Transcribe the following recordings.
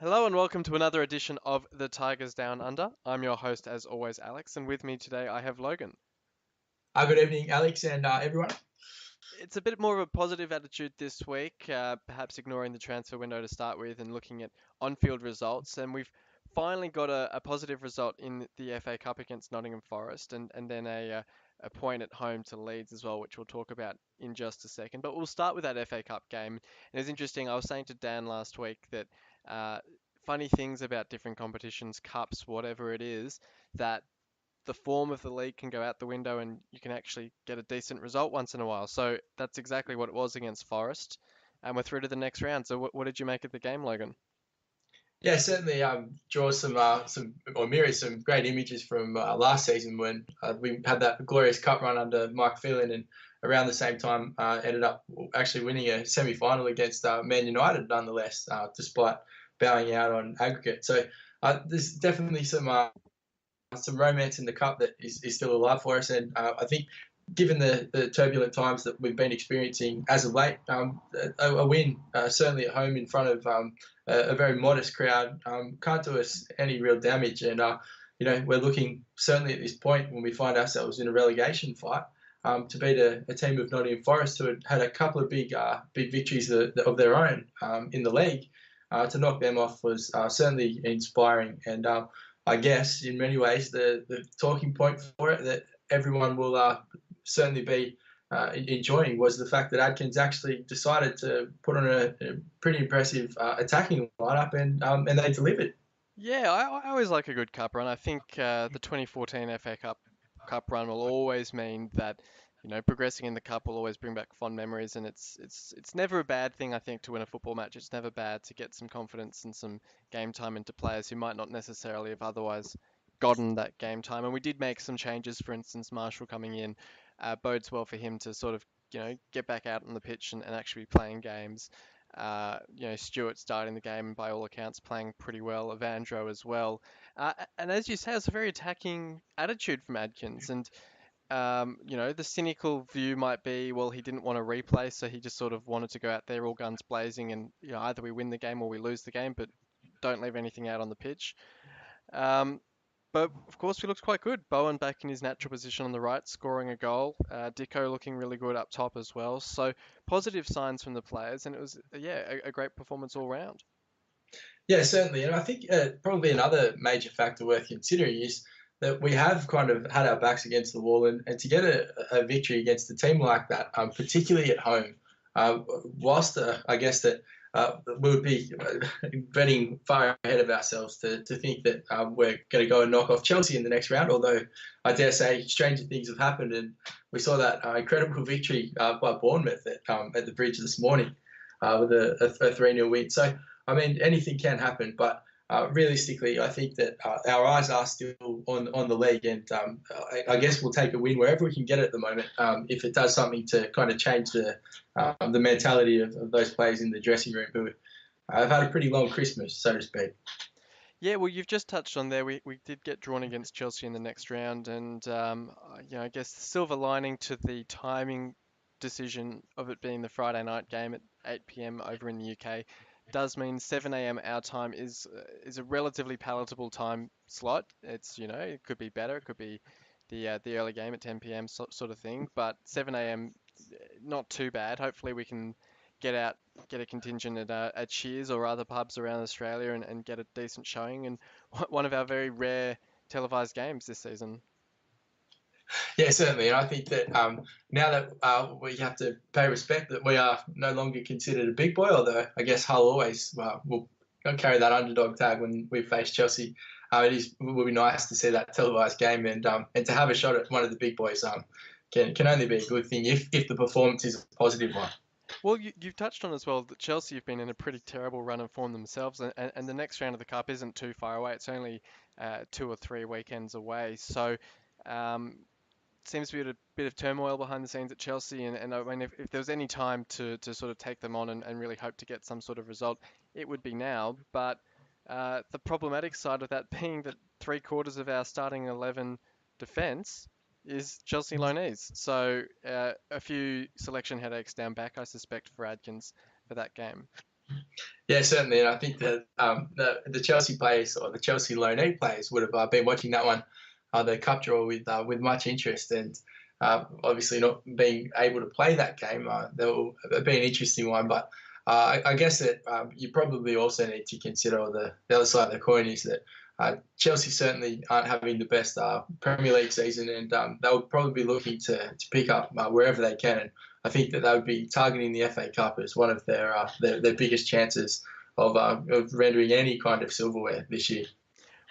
Hello and welcome to another edition of the Tigers Down Under. I'm your host, as always, Alex, and with me today I have Logan. Good evening, Alex, and everyone. It's a bit more of a positive attitude this week, perhaps ignoring the transfer window to start with and looking at on-field results. And we've finally got a positive result in the FA Cup against Nottingham Forest, and then a point at home to Leeds as well, which we'll talk about in just a second. But we'll start with that FA Cup game. And it's interesting. I was saying to Dan last week that uh, funny things about different competitions, cups, whatever it is, that the form of the league can go out the window and you can actually get a decent result once in a while. So that's exactly what it was against Forest, and we're through to the next round. So what did you make of the game, Logan? Yeah, certainly draw some or mirror some great images from last season when we had that glorious cup run under Mike Phelan, and around the same time ended up actually winning a semi-final against Man United, nonetheless, despite bowing out on aggregate. So there's definitely some romance in the cup that is still alive for us, and I think given the turbulent times that we've been experiencing as of late, a win certainly at home in front of a very modest crowd can't do us any real damage. And we're looking certainly at this point when we find ourselves in a relegation fight to beat a team of Nottingham Forest who had a couple of big victories of their own in the league. To knock them off was certainly inspiring, and I guess in many ways the talking point for it that everyone will certainly be enjoying was the fact that Adkins actually decided to put on a pretty impressive attacking lineup, and they delivered. Yeah, I always like a good cup run. I think the 2014 FA Cup run will always mean that progressing in the cup will always bring back fond memories, and it's never a bad thing. I think to win a football match, it's never bad to get some confidence and some game time into players who might not necessarily have otherwise gotten that game time. And we did make some changes. For instance, Marshall coming in bodes well for him to sort of get back out on the pitch and actually be playing games. Stewart starting the game and by all accounts playing pretty well. Evandro as well. And as you say, it's a very attacking attitude from Adkins. And the cynical view might be, well, he didn't want to replay, so he just sort of wanted to go out there all guns blazing, and either we win the game or we lose the game, but don't leave anything out on the pitch. Um, but of course, we looked quite good. Bowen back in his natural position on the right, scoring a goal. Dicko looking really good up top as well. So positive signs from the players, and it was a great performance all round. Yeah, certainly. And I think probably another major factor worth considering is that we have kind of had our backs against the wall, and to get a victory against a team like that, particularly at home, whilst I guess that we would be betting far ahead of ourselves to think that we're going to go and knock off Chelsea in the next round, although I dare say stranger things have happened, and we saw that incredible victory by Bournemouth at the bridge this morning with a 3-0 win. So, I mean, anything can happen, but realistically, I think that our eyes are still on the league, and I guess we'll take a win wherever we can get it at the moment. If it does something to kind of change the mentality of those players in the dressing room who have had a pretty long Christmas, so to speak. Yeah, well, you've just touched on there. We did get drawn against Chelsea in the next round, and I guess the silver lining to the timing decision of it being the Friday night game at 8 p.m. over in the UK does mean 7 a.m. our time is a relatively palatable time slot. It's it could be better, it could be the early game at 10 p.m. Sort of thing, but 7 a.m. not too bad. Hopefully we can get out, get a contingent at Cheers or other pubs around Australia and get a decent showing and one of our very rare televised games this season. Yeah, certainly. And I think that now that we have to pay respect that we are no longer considered a big boy, although I guess Hull always will carry that underdog tag when we face Chelsea. It will be nice to see that televised game and to have a shot at one of the big boys can only be a good thing if the performance is a positive one. Well, you've touched on as well that Chelsea have been in a pretty terrible run of form themselves, and the next round of the Cup isn't too far away. It's only 2 or 3 weekends away. So um, seems to be a bit of turmoil behind the scenes at Chelsea. And I mean, if there was any time to sort of take them on and really hope to get some sort of result, it would be now. But the problematic side of that being that three-quarters of our starting 11 defence is Chelsea loanees. So a few selection headaches down back, I suspect, for Adkins for that game. Yeah, certainly. And I think that the Chelsea players or the Chelsea loanee players would have been watching that one, the cup draw, with much interest. And obviously not being able to play that game, that will be an interesting one. But I guess that you probably also need to consider the other side of the coin is that Chelsea certainly aren't having the best Premier League season, and they'll probably be looking to pick up wherever they can. And I think that they would be targeting the FA Cup as one of their biggest chances of rendering any kind of silverware this year.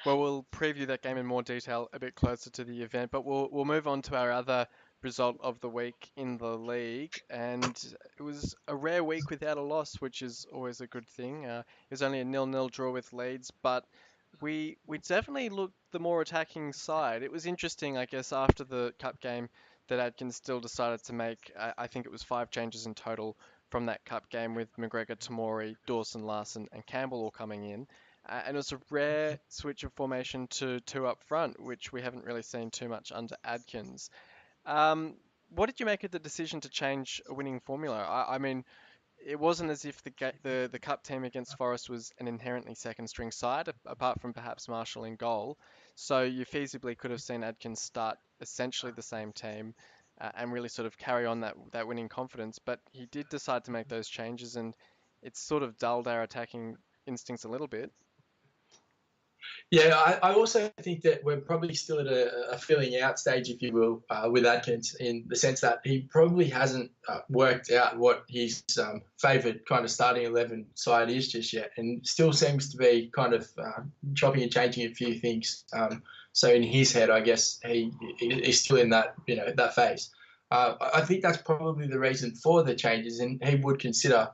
Well, we'll preview that game in more detail a bit closer to the event, but we'll move on to our other result of the week in the league, and it was a rare week without a loss, which is always a good thing. It was only a 0-0 draw with Leeds, but we definitely looked the more attacking side. It was interesting, I guess, after the cup game that Adkins still decided to make. I think it was 5 changes in total from that cup game with McGregor, Tamori, Dawson, Larson, and Campbell all coming in. And it was a rare switch of formation to two up front, which we haven't really seen too much under Adkins. Um, what did you make of the decision to change a winning formula? I mean, it wasn't as if the cup team against Forest was an inherently second string side, apart from perhaps Marshall in goal. So you feasibly could have seen Adkins start essentially the same team and really sort of carry on that winning confidence. But he did decide to make those changes, and it's sort of dulled our attacking instincts a little bit. Yeah, I also think that we're probably still at a filling out stage, if you will, with Adkins, in the sense that he probably hasn't worked out what his favoured kind of starting 11 side is just yet, and still seems to be kind of chopping and changing a few things. So in his head, I guess he is still in that phase. I think that's probably the reason for the changes, and he would consider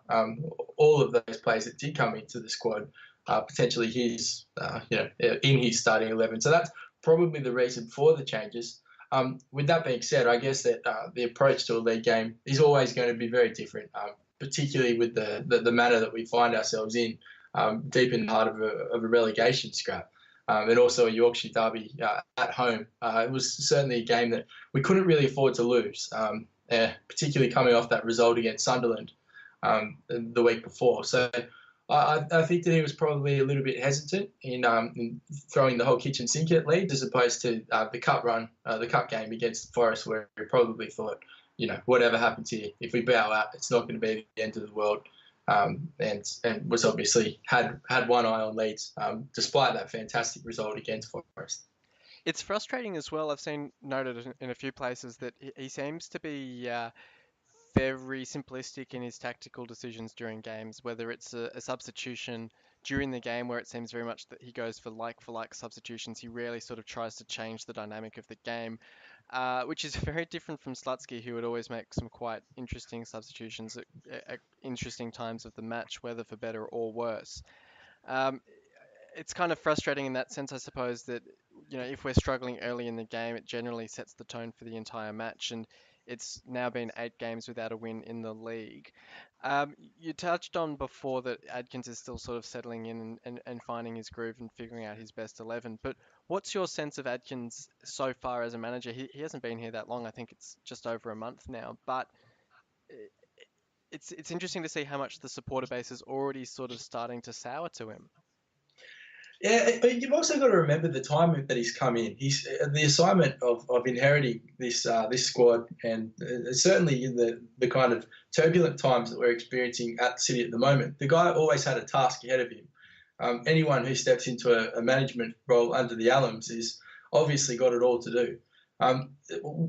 all of those players that did come into the squad potentially his, in his starting 11. So that's probably the reason for the changes. With that being said, I guess that the approach to a league game is always going to be very different, particularly with the manner that we find ourselves in, deep in the heart of a relegation scrap. And also a Yorkshire derby at home. It was certainly a game that we couldn't really afford to lose, particularly coming off that result against Sunderland the week before. So I think that he was probably a little bit hesitant in throwing the whole kitchen sink at Leeds, as opposed to the cup game against Forest, where he probably thought, whatever happens here, if we bow out, it's not going to be the end of the world. And was obviously had one eye on Leeds, despite that fantastic result against Forest. It's frustrating as well. I've seen noted in a few places that he seems to be very simplistic in his tactical decisions during games, whether it's a substitution during the game where it seems very much that he goes for like substitutions. He rarely sort of tries to change the dynamic of the game, which is very different from Slutsky, who would always make some quite interesting substitutions at interesting times of the match, whether for better or worse. Um, it's kind of frustrating in that sense, I suppose, that if we're struggling early in the game, it generally sets the tone for the entire match, and it's now been 8 games without a win in the league. You touched on before that Adkins is still sort of settling in and finding his groove and figuring out his best 11. But what's your sense of Adkins so far as a manager? He hasn't been here that long. I think it's just over a month now. But it's interesting to see how much the supporter base is already sort of starting to sour to him. Yeah, but you've also got to remember the time that he's come in. He's the assignment of inheriting this squad, and certainly in the kind of turbulent times that we're experiencing at the City at the moment. The guy always had a task ahead of him. Anyone who steps into a management role under the Allams is obviously got it all to do.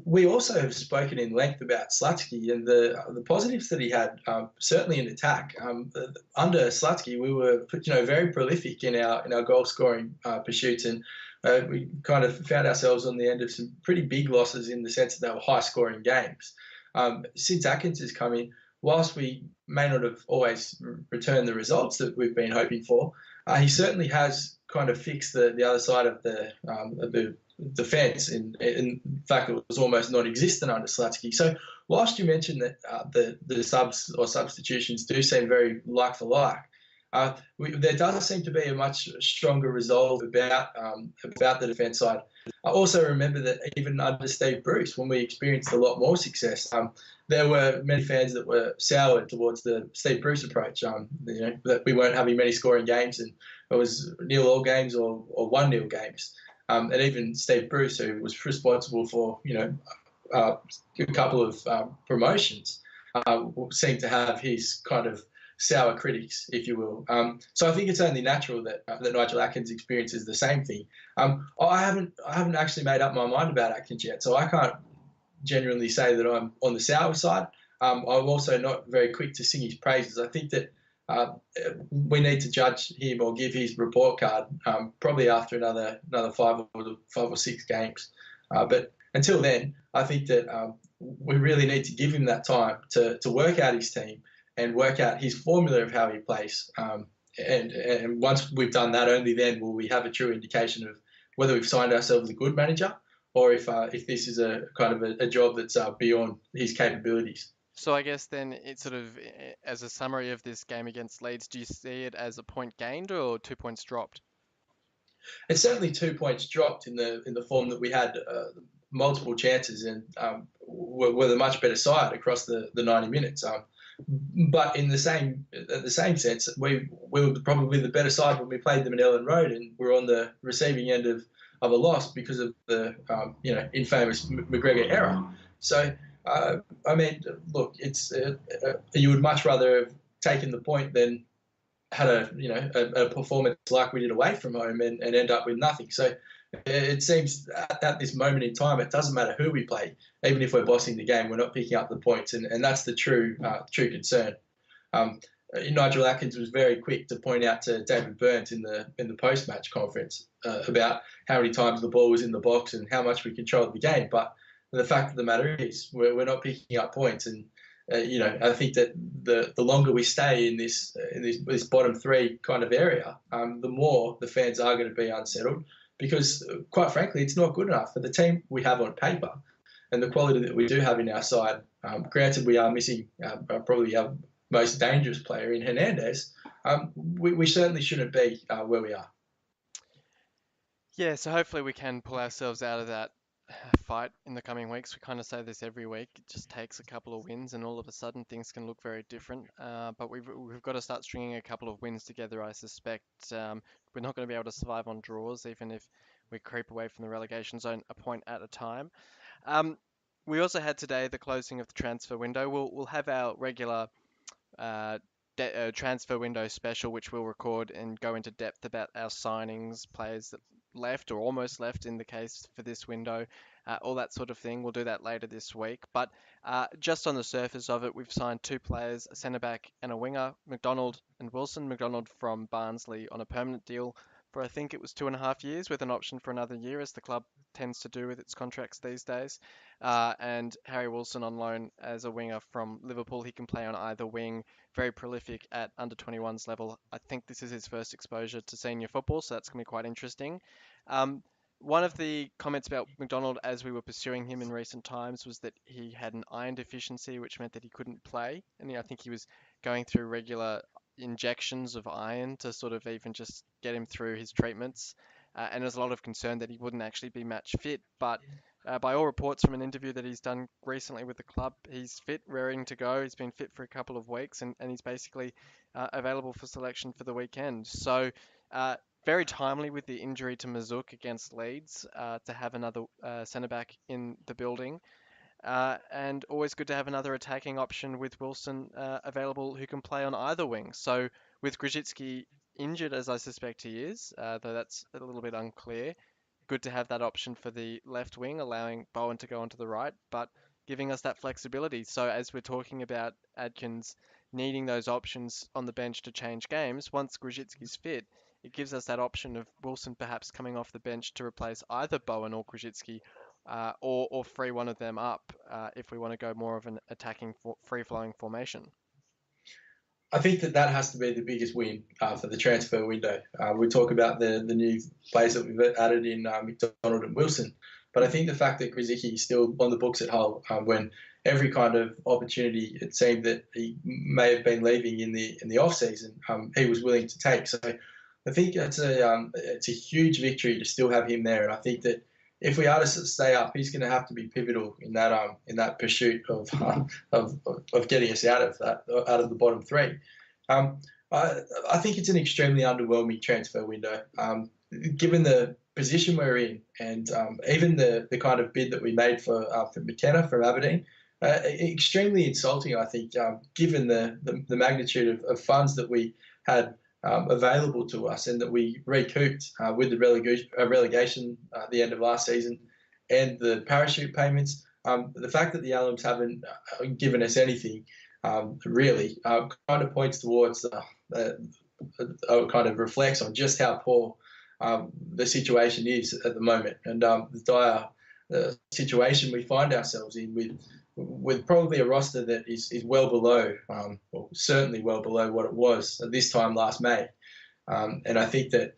We also have spoken in length about Slutsky and the positives that he had, certainly in attack. Under Slutsky, we were very prolific in our goal scoring pursuits, and we kind of found ourselves on the end of some pretty big losses in the sense that they were high scoring games. Since Adkins has come in, whilst we may not have always returned the results that we've been hoping for, he certainly has kind of fixed the other side of the defence. In fact, it was almost non-existent under Slutsky. So whilst you mentioned that the subs or substitutions do seem very like for like, There does seem to be a much stronger resolve about the defence side. I also remember that even under Steve Bruce, when we experienced a lot more success, there were many fans that were soured towards the Steve Bruce approach. That we weren't having many scoring games, and it was 0-0 games or 1-0 games. And even Steve Bruce, who was responsible for a couple of promotions, seemed to have his kind of sour critics, if you will. So I think it's only natural that Nigel Adkins experiences the same thing. I haven't actually made up my mind about Adkins yet, so I can't genuinely say that I'm on the sour side. I'm also not very quick to sing his praises. I think that we need to judge him or give his report card probably after another 5 or 6 games. But until then, I think that we really need to give him that time to work out his team and work out his formula of how he plays. And once we've done that, only then will we have a true indication of whether we've signed ourselves a good manager or if this is a kind of a job that's beyond his capabilities. So I guess then it's sort of as a summary of this game against Leeds, do you see it as a point gained or 2 points dropped? It's certainly 2 points dropped in the form that we had multiple chances and were the much better side across the 90 minutes. But at the same sense, we were probably the better side when we played them in Ellen Road, and we're on the receiving end of a loss because of the infamous McGregor error. So I mean, look, it's you would much rather have taken the point than had a performance like we did away from home and end up with nothing. So it seems at this moment in time, it doesn't matter who we play. Even if we're bossing the game, we're not picking up the points, and that's the true concern. Nigel Adkins was very quick to point out to David Burns in the post-match conference about how many times the ball was in the box and how much we controlled the game. But the fact of the matter is, we're not picking up points, and I think that the longer we stay in this bottom three kind of area, the more the fans are going to be unsettled. Because, quite frankly, it's not good enough for the team we have on paper and the quality that we do have in our side. Granted, we are missing probably our most dangerous player in Hernandez. We certainly shouldn't be where we are. Yeah, so hopefully we can pull ourselves out of that fight in the coming weeks. We kind of say this every week. It just takes a couple of wins, and all of a sudden things can look very different. But we've got to start stringing a couple of wins together. I suspect we're not going to be able to survive on draws, even if we creep away from the relegation zone a point at a time. We also had today the closing of the transfer window. We'll have our regular transfer window special, which we'll record and go into depth about our signings, players that left or almost left in the case for this window, all that sort of thing. We'll do that later this week. But just on the surface of it, we've signed 2 players, a centre back and a winger, McDonald and Wilson. McDonald from Barnsley on a permanent deal for I think it was 2.5 years with an option for another year, as the club tends to do with its contracts these days. And Harry Wilson on loan as a winger from Liverpool. He can play on either wing, very prolific at under 21s level. I think this is his first exposure to senior football, so that's going to be quite interesting. One of the comments about McDonald as we were pursuing him in recent times was that he had an iron deficiency, which meant that he couldn't play. And I think he was going through regular injections of iron to sort of even just get him through his treatments. And there's a lot of concern that he wouldn't actually be match fit. But by all reports from an interview that he's done recently with the club, he's fit, raring to go. He's been fit for a couple of weeks, and he's basically available for selection for the weekend. So very timely with the injury to Mazouk against Leeds to have another centre-back in the building. And always good to have another attacking option with Wilson available who can play on either wing. So with Grzycki injured, as I suspect he is, though that's a little bit unclear, good to have that option for the left wing, allowing Bowen to go onto the right, but giving us that flexibility. So as we're talking about Adkins needing those options on the bench to change games, once Grzycki's fit, it gives us that option of Wilson perhaps coming off the bench to replace either Bowen or Grzycki, or free one of them up if we want to go more of an attacking, free-flowing formation. I think that has to be the biggest win for the transfer window. We talk about the new players that we've added in McDonald and Wilson, but I think the fact that Grzycki is still on the books at Hull when every kind of opportunity it seemed that he may have been leaving in the off season, he was willing to take. So I think it's a huge victory to still have him there, and I think that if we are to stay up, he's going to have to be pivotal in that pursuit of getting us out of the bottom three. Um, I think it's an extremely underwhelming transfer window, given the position we're in, and even the kind of bid that we made for McKenna from Aberdeen. Extremely insulting, I think, given the magnitude of funds that we had available to us and that we recouped with the relegation at the end of last season and the parachute payments. The fact that the Allams haven't given us anything really kind of points towards kind of reflects on just how poor the situation is at the moment, and the dire situation we find ourselves in with probably a roster that is well below, well, certainly well below what it was at this time last May. And I think that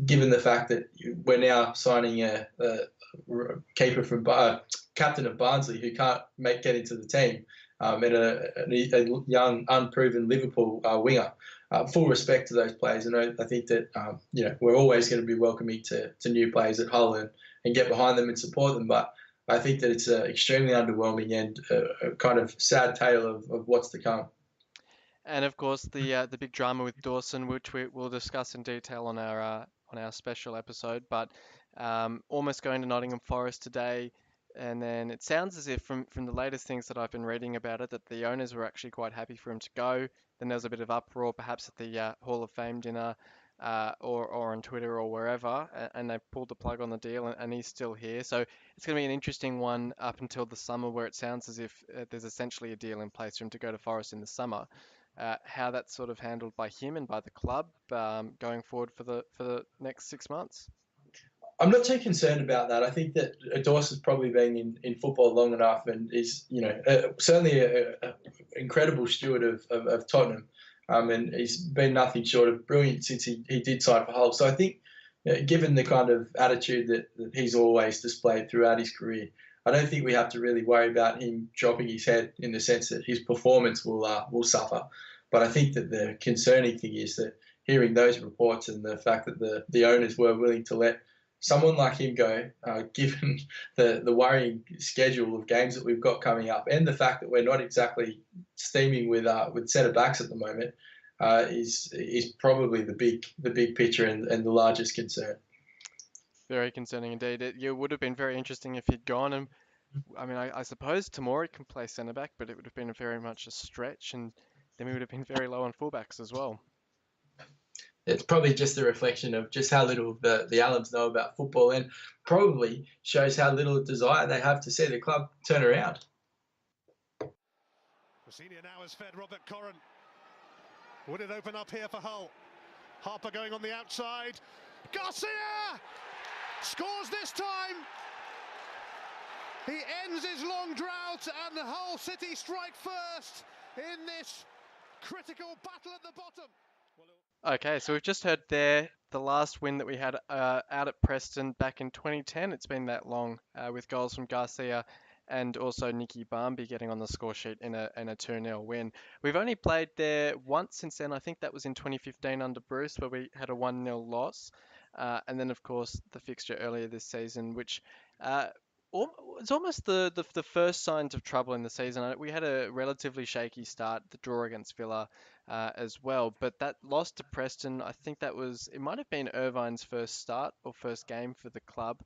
given the fact that we're now signing a keeper from captain of Barnsley who can't get into the team, and a young, unproven Liverpool winger, full respect to those players. And I think that we're always going to be welcoming to new players at Hull and get behind them and support them. But I think that it's extremely underwhelming and a kind of sad tale of what's to come. And of course, the big drama with Dawson, which we will discuss in detail on our special episode. But almost going to Nottingham Forest today, and then it sounds as if from the latest things that I've been reading about it, that the owners were actually quite happy for him to go. Then there was a bit of uproar, perhaps at the Hall of Fame dinner, or on Twitter or wherever, and they pulled the plug on the deal, and he's still here. So it's going to be an interesting one up until the summer, where it sounds as if there's essentially a deal in place for him to go to Forest in the summer. How that's sort of handled by him and by the club going forward for the next 6 months. I'm not too concerned about that. I think that Dawson's probably been in football long enough and is, certainly an incredible steward of Tottenham. And he's been nothing short of brilliant since he did sign for Hull. So I think, given the kind of attitude that he's always displayed throughout his career, I don't think we have to really worry about him dropping his head in the sense that his performance will suffer. But I think that the concerning thing is that hearing those reports and the fact that the owners were willing to let someone like him go, given the worrying schedule of games that we've got coming up, and the fact that we're not exactly steaming with centre backs at the moment, is probably the big picture and the largest concern. Very concerning indeed. It would have been very interesting if he'd gone, and I mean, I suppose Tamori can play centre back, but it would have been very much a stretch, and then we would have been very low on fullbacks as well. It's probably just a reflection of just how little the Allams know about football, and probably shows how little desire they have to see the club turn around. Senior now has fed Robert Corran. Would it open up here for Hull? Harper going on the outside. Garcia scores this time. He ends his long drought, and Hull City strike first in this critical battle at the bottom. Okay, so we've just heard there the last win that we had out at Preston back in 2010. It's been that long, with goals from Garcia and also Nicky Barmby getting on the score sheet in a 2-0 win. We've only played there once since then. I think that was in 2015 under Bruce, where we had a 1-0 loss. And then, of course, the fixture earlier this season, which it's almost the first signs of trouble in the season. We had a relatively shaky start, the draw against Villa as well, but that loss to Preston, I think it might have been Irvine's first start or first game for the club,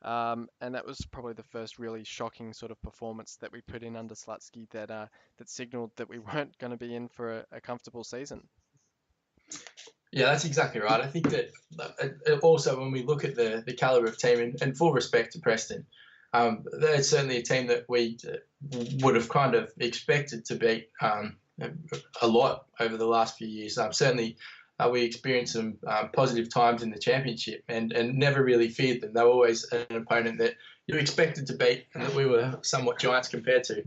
and that was probably the first really shocking sort of performance that we put in under Slutsky that signalled that we weren't going to be in for a comfortable season. Yeah, that's exactly right. I think that also when we look at the calibre of team, and full respect to Preston, they're certainly a team that we would have kind of expected to beat a lot over the last few years. Certainly, we experienced some positive times in the championship and never really feared them. They were always an opponent that you expected to beat and that we were somewhat giants compared to.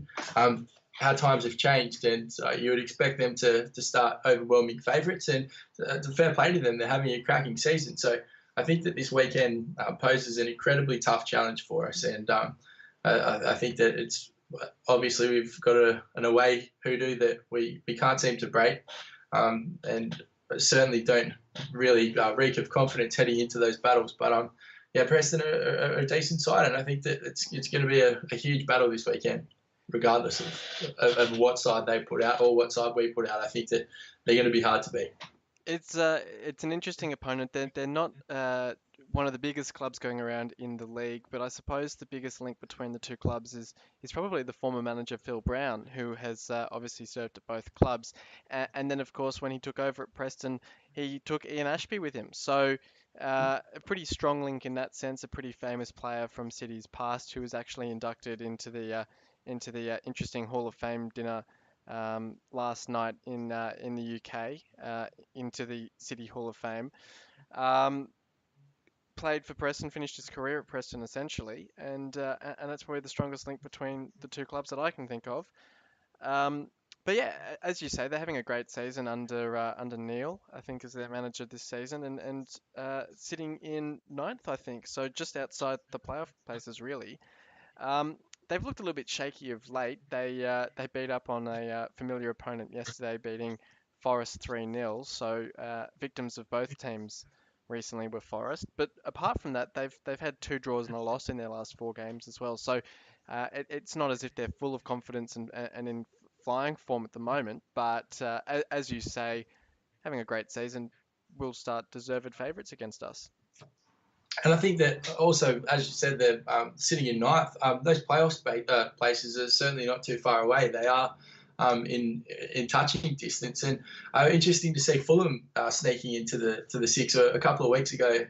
How times have changed, and you would expect them to start overwhelming favourites, and fair play to them, they're having a cracking season. So I think that this weekend poses an incredibly tough challenge for us, and I think that it's obviously we've got an away hoodoo that we can't seem to break, and certainly don't really reek of confidence heading into those battles. But yeah, Preston are a decent side, and I think that it's going to be a huge battle this weekend, regardless of what side they put out or what side we put out. I think that they're going to be hard to beat. It's an interesting opponent. They're not one of the biggest clubs going around in the league, but I suppose the biggest link between the two clubs is probably the former manager Phil Brown, who has obviously served at both clubs, and then of course when he took over at Preston, he took Ian Ashby with him. So a pretty strong link in that sense. A pretty famous player from City's past who was actually inducted into the interesting Hall of Fame dinner last night in the UK into the City Hall of Fame. Um, Played for Preston, finished his career at Preston essentially, and that's probably the strongest link between the two clubs that I can think of. Um, but yeah, as you say, they're having a great season under Neil, I think, as their manager this season, and sitting in ninth, I think, so just outside the playoff places really. Um, they've looked a little bit shaky of late. They beat up on a familiar opponent yesterday, beating Forest 3-0. So victims of both teams recently were Forest. But apart from that, they've had two draws and a loss in their last four games as well. So it's not as if they're full of confidence and in flying form at the moment. But as you say, having a great season, will start deserved favourites against us. And I think that also, as you said, they're sitting in ninth. Those playoff places are certainly not too far away. They are in touching distance, and interesting to see Fulham sneaking into the six. A couple of weeks ago,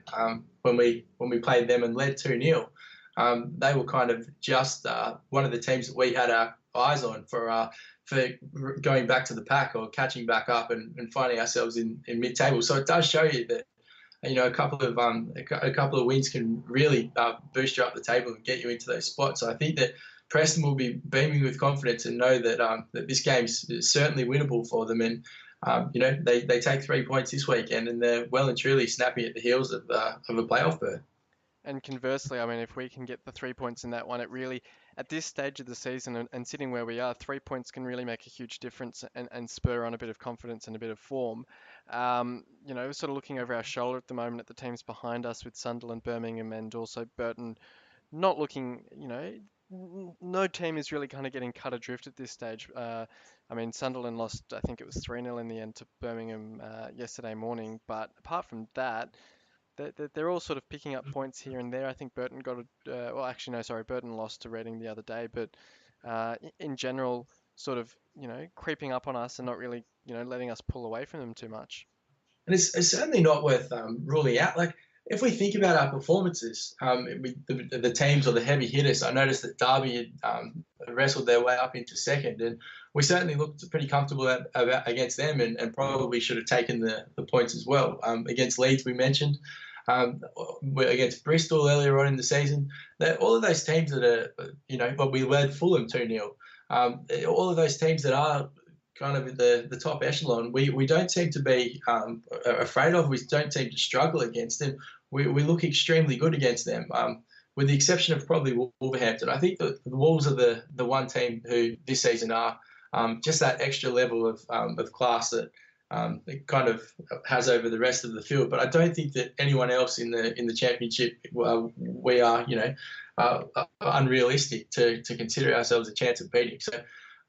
when we played them and led 2-0, they were kind of just one of the teams that we had our eyes on for going back to the pack or catching back up and finding ourselves in mid-table. So it does show you that a couple of wins can really boost you up the table and get you into those spots. So I think that Preston will be beaming with confidence and know that that this game's certainly winnable for them. And they take 3 points this weekend, and they're well and truly snapping at the heels of a playoff berth. And conversely, I mean, if we can get the 3 points in that one, it really, at this stage of the season and sitting where we are, 3 points can really make a huge difference and spur on a bit of confidence and a bit of form. Sort of looking over our shoulder at the moment at the teams behind us with Sunderland, Birmingham, and also Burton, not looking, no team is really kind of getting cut adrift at this stage. I mean, Sunderland lost, I think it was 3-0 in the end to Birmingham yesterday morning, but apart from that, they're all sort of picking up points here and there. I think Burton got Burton lost to Reading the other day, but in general, sort of, creeping up on us and not really, letting us pull away from them too much. And it's certainly not worth ruling out. Like, if we think about our performances, the teams or the heavy hitters, I noticed that Derby had wrestled their way up into second, and we certainly looked pretty comfortable against them and probably should have taken the points as well. Against Leeds, we mentioned, against Bristol earlier on in the season, that all of those teams that are, but we led Fulham 2-0. All of those teams that are kind of the top echelon, we don't seem to be afraid of. We don't seem to struggle against them. We look extremely good against them, with the exception of probably Wolverhampton. I think that the Wolves are the one team who this season are just that extra level of class that it kind of has over the rest of the field. But I don't think that anyone else in the championship, we are unrealistic to consider ourselves a chance of beating. So.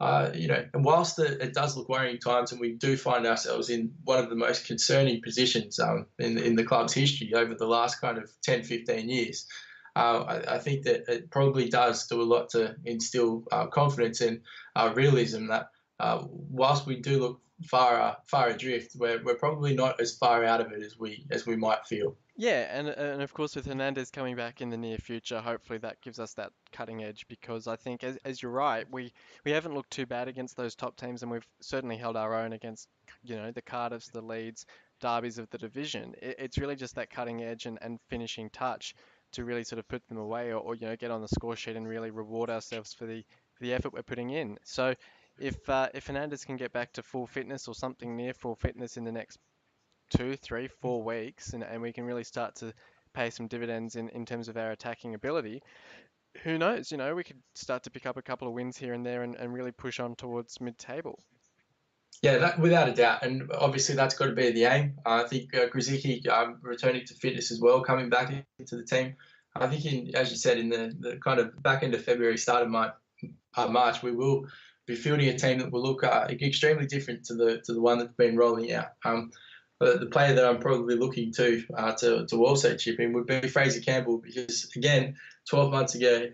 And whilst it does look worrying times, and we do find ourselves in one of the most concerning positions in the club's history over the last kind of 10, 15 years, I think that it probably does do a lot to instill confidence and realism that whilst we do look far adrift, we're probably not as far out of it as we might feel. Yeah, and of course with Hernandez coming back in the near future, hopefully that gives us that cutting edge, because I think as you're right, we haven't looked too bad against those top teams, and we've certainly held our own against the Cardiffs, the Leeds, derbies of the division. It's really just that cutting edge and finishing touch to really sort of put them away or get on the score sheet and really reward ourselves for the effort we're putting in. So if Hernandez can get back to full fitness or something near full fitness in the next 2, 3, 4 weeks, and we can really start to pay some dividends in terms of our attacking ability, who knows? We could start to pick up a couple of wins here and there and really push on towards mid-table. Yeah, that without a doubt, and obviously that's got to be the aim. I think Grzycki returning to fitness as well, coming back into the team. I think, as you said, in the kind of back end of February, start of March, we will be fielding a team that will look extremely different to the one that's been rolling out. The player that I'm probably looking to also chip in would be Fraser Campbell, because again, 12 months ago,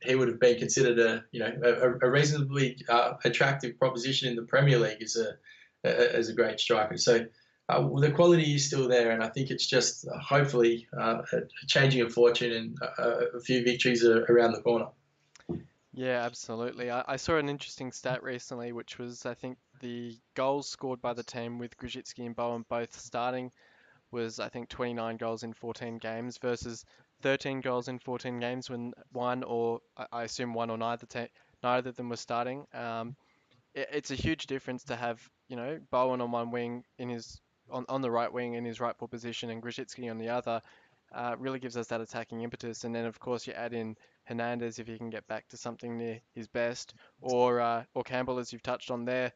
he would have been considered a reasonably attractive proposition in the Premier League as a great striker. So the quality is still there, and I think it's just hopefully a changing of fortune and a few victories around the corner. Yeah, absolutely. I saw an interesting stat recently, which was I think the goals scored by the team with Grzycki and Bowen both starting was I think 29 goals in 14 games versus 13 goals in 14 games when I assume one or neither of them was starting. It's a huge difference to have Bowen on one wing on the right wing in his rightful position and Grzycki on the other. Really gives us that attacking impetus, and then of course you add in Hernandez if he can get back to something near his best, or Campbell as you've touched on there.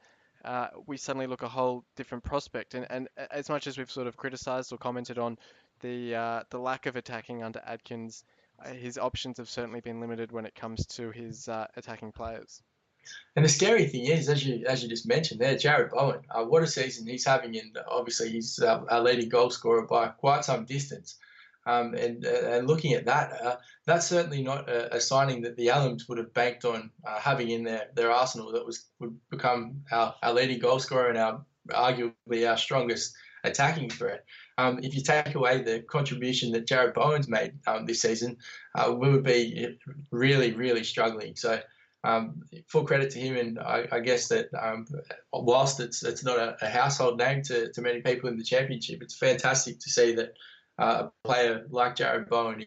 We suddenly look a whole different prospect, and as much as we've sort of criticised or commented on the lack of attacking under Adkins, his options have certainly been limited when it comes to his attacking players. And the scary thing is, as you just mentioned there, Jarrod Bowen, what a season he's having, and obviously he's our leading goal scorer by quite some distance. And looking at that, that's certainly not a signing that the Allams would have banked on having in their arsenal that would become our leading goal scorer and arguably our strongest attacking threat. If you take away the contribution that Jarrod Bowen's made this season, we would be really, really struggling. So full credit to him, and I guess that whilst it's not a household name to many people in the championship, it's fantastic to see that a player like Jarrod Bowen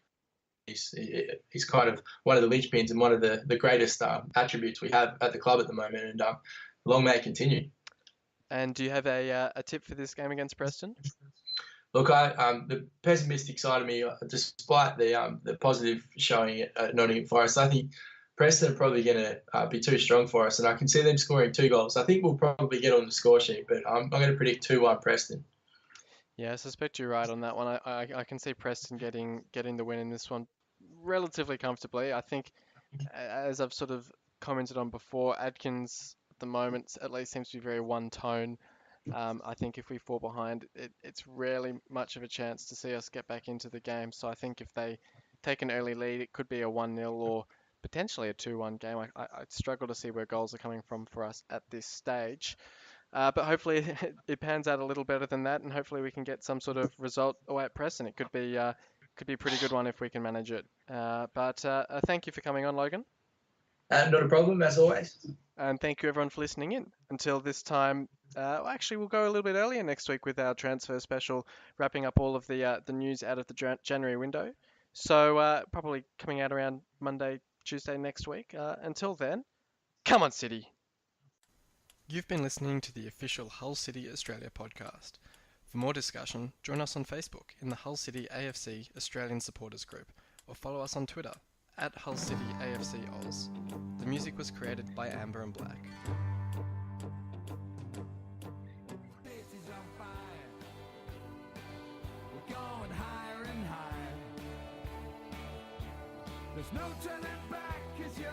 is kind of one of the linchpins and one of the greatest attributes we have at the club at the moment, and long may it continue. And do you have a tip for this game against Preston? Look, the pessimistic side of me, despite the positive showing at Nottingham Forest, I think Preston are probably going to be too strong for us, and I can see them scoring 2 goals. I think we'll probably get on the score sheet, but I'm going to predict 2-1 Preston. Yeah, I suspect you're right on that one. I can see Preston getting the win in this one relatively comfortably. I think, as I've sort of commented on before, Adkins at the moment at least seems to be very one tone. I think if we fall behind, it's rarely much of a chance to see us get back into the game. So I think if they take an early lead, it could be a 1-0 or potentially a 2-1 game. I struggle to see where goals are coming from for us at this stage. But hopefully it pans out a little better than that, and hopefully we can get some sort of result away at Preston. It could be a pretty good one if we can manage it. But thank you for coming on, Logan. Not a problem, as always. And thank you everyone for listening in. Until this time, actually we'll go a little bit earlier next week with our transfer special, wrapping up all of the news out of the January window. So probably coming out around Monday, Tuesday next week. Until then, come on City! You've been listening to the official Hull City Australia podcast. For more discussion, join us on Facebook in the Hull City AFC Australian Supporters Group, or follow us on Twitter at Hull City AFC Oz. The music was created by Amber and Black. There's no turning back 'cause you're